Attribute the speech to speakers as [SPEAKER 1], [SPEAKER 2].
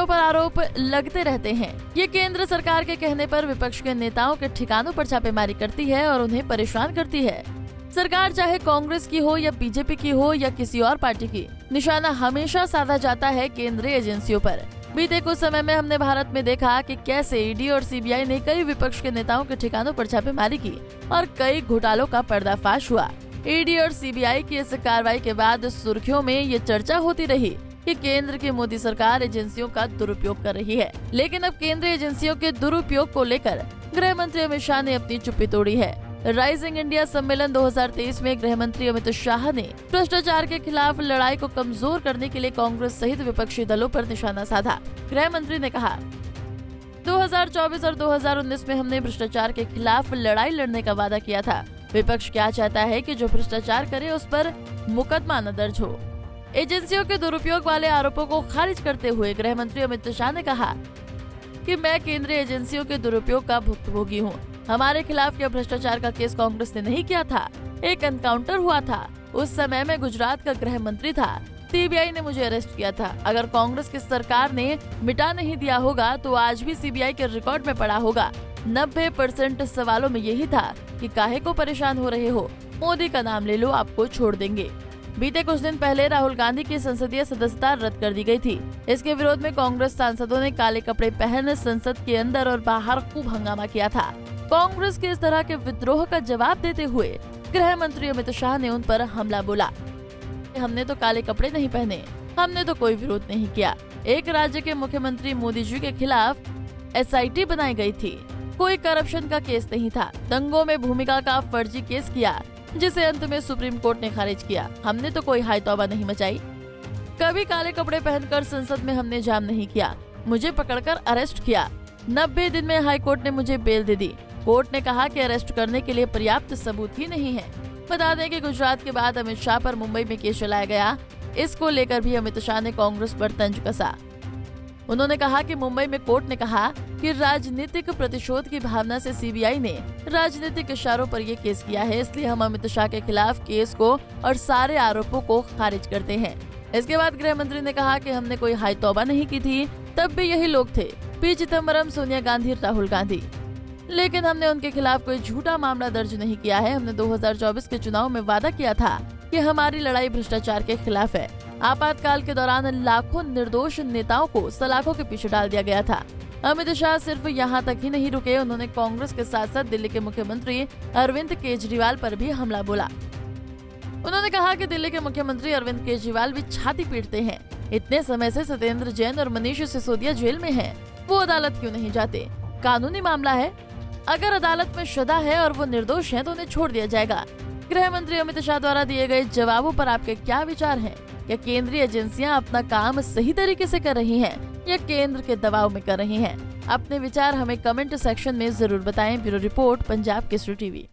[SPEAKER 1] एजेंसियों पर आरोप लगते रहते हैं। ये केंद्र सरकार के कहने पर विपक्ष के नेताओं के ठिकानों पर छापेमारी करती है और उन्हें परेशान करती है। सरकार चाहे कांग्रेस की हो या बीजेपी की हो या किसी और पार्टी की, निशाना हमेशा साधा जाता है केंद्रीय एजेंसियों पर। बीते कुछ समय में हमने भारत में देखा कि कैसे ईडी और सीबीआई ने कई विपक्ष के नेताओं के ठिकानों पर छापेमारी की और कई घोटालों का पर्दाफाश हुआ। ईडी और सीबीआई की इस कार्रवाई के बाद सुर्खियों में ये चर्चा होती रही कि केंद्र की मोदी सरकार एजेंसियों का दुरुपयोग कर रही है। लेकिन अब केंद्रीय एजेंसियों के दुरुपयोग को लेकर गृह मंत्री अमित शाह ने अपनी चुप्पी तोड़ी है। राइजिंग इंडिया सम्मेलन 2023 में गृह मंत्री अमित शाह ने भ्रष्टाचार के खिलाफ लड़ाई को कमजोर करने के लिए कांग्रेस सहित विपक्षी दलों पर निशाना साधा। गृह मंत्री ने कहा, 2024 और 2019 में हमने भ्रष्टाचार के खिलाफ लड़ाई लड़ने का वादा किया था। विपक्ष क्या चाहता है कि जो भ्रष्टाचार करे उस पर मुकदमा न दर्ज हो। एजेंसियों के दुरुपयोग वाले आरोपों को खारिज करते हुए गृह मंत्री अमित शाह ने कहा कि मैं केंद्रीय एजेंसियों के दुरुपयोग का भुक्तभोगी हूँ। हमारे खिलाफ यह भ्रष्टाचार का केस कांग्रेस ने नहीं किया था, एक एनकाउंटर हुआ था। उस समय मैं गुजरात का गृह मंत्री था। सीबीआई ने मुझे अरेस्ट किया था। अगर कांग्रेस की सरकार ने मिटा नहीं दिया होगा तो आज भी सीबीआई के रिकॉर्ड में पड़ा होगा। 90% सवालों में यही था कि काहे को परेशान हो रहे हो, मोदी का नाम ले लो, आपको छोड़ देंगे। बीते कुछ दिन पहले राहुल गांधी की संसदीय सदस्यता रद्द कर दी गई थी। इसके विरोध में कांग्रेस सांसदों ने काले कपड़े पहन संसद के अंदर और बाहर खूब हंगामा किया था। कांग्रेस के इस तरह के विद्रोह का जवाब देते हुए गृह मंत्री अमित शाह ने उन पर हमला बोला। हमने तो काले कपड़े नहीं पहने, हमने तो कोई विरोध नहीं किया। एक राज्य के मुख्यमंत्री मोदी जी के खिलाफ एसआईटी बनाई गई थी। कोई करप्शन का केस नहीं था। दंगों में भूमिका का फर्जी केस किया जिसे अंत में सुप्रीम कोर्ट ने खारिज किया। हमने तो कोई हाय तौबा नहीं मचाई। कभी काले कपड़े पहनकर संसद में हमने जाम नहीं किया। मुझे पकड़कर अरेस्ट किया। 90 दिन में हाई कोर्ट ने मुझे बेल दे दी। कोर्ट ने कहा कि अरेस्ट करने के लिए पर्याप्त सबूत ही नहीं है। बता दें कि गुजरात के बाद अमित शाह पर मुंबई में केस चलाया गया। इसको लेकर भी अमित शाह ने कांग्रेस पर तंज कसा। उन्होंने कहा कि मुंबई में कोर्ट ने कहा कि राजनीतिक प्रतिशोध की भावना से सीबीआई ने राजनीतिक इशारों पर ये केस किया है, इसलिए हम अमित शाह के खिलाफ केस को और सारे आरोपों को खारिज करते हैं। इसके बाद गृह मंत्री ने कहा कि हमने कोई हाय तौबा नहीं की थी, तब भी यही लोग थे, पी चिदम्बरम, सोनिया गांधी, राहुल गांधी। लेकिन हमने उनके खिलाफ कोई झूठा मामला दर्ज नहीं किया है। हमने 2024 के चुनाव में वादा किया था कि हमारी लड़ाई भ्रष्टाचार के खिलाफ है। आपातकाल के दौरान लाखों निर्दोष नेताओं को सलाखों के पीछे डाल दिया गया था। अमित शाह सिर्फ यहाँ तक ही नहीं रुके, उन्होंने कांग्रेस के साथ साथ दिल्ली के मुख्यमंत्री अरविंद केजरीवाल पर भी हमला बोला। उन्होंने कहा कि दिल्ली के मुख्यमंत्री अरविंद केजरीवाल भी छाती पीटते हैं। इतने समय से सत्येंद्र जैन और मनीष सिसोदिया जेल में हैं, वो अदालत क्यों नहीं जाते? कानूनी मामला है, अगर अदालत में शुदा है और वो निर्दोष हैं तो उन्हें छोड़ दिया जाएगा। गृह मंत्री अमित शाह द्वारा दिए गए जवाबों पर आपके क्या विचार हैं? क्या केंद्रीय एजेंसियां अपना काम सही तरीके से कर रही हैं या केंद्र के दबाव में कर रही हैं? अपने विचार हमें कमेंट सेक्शन में जरूर बताएं। Bureau report, Punjab Kesari TV.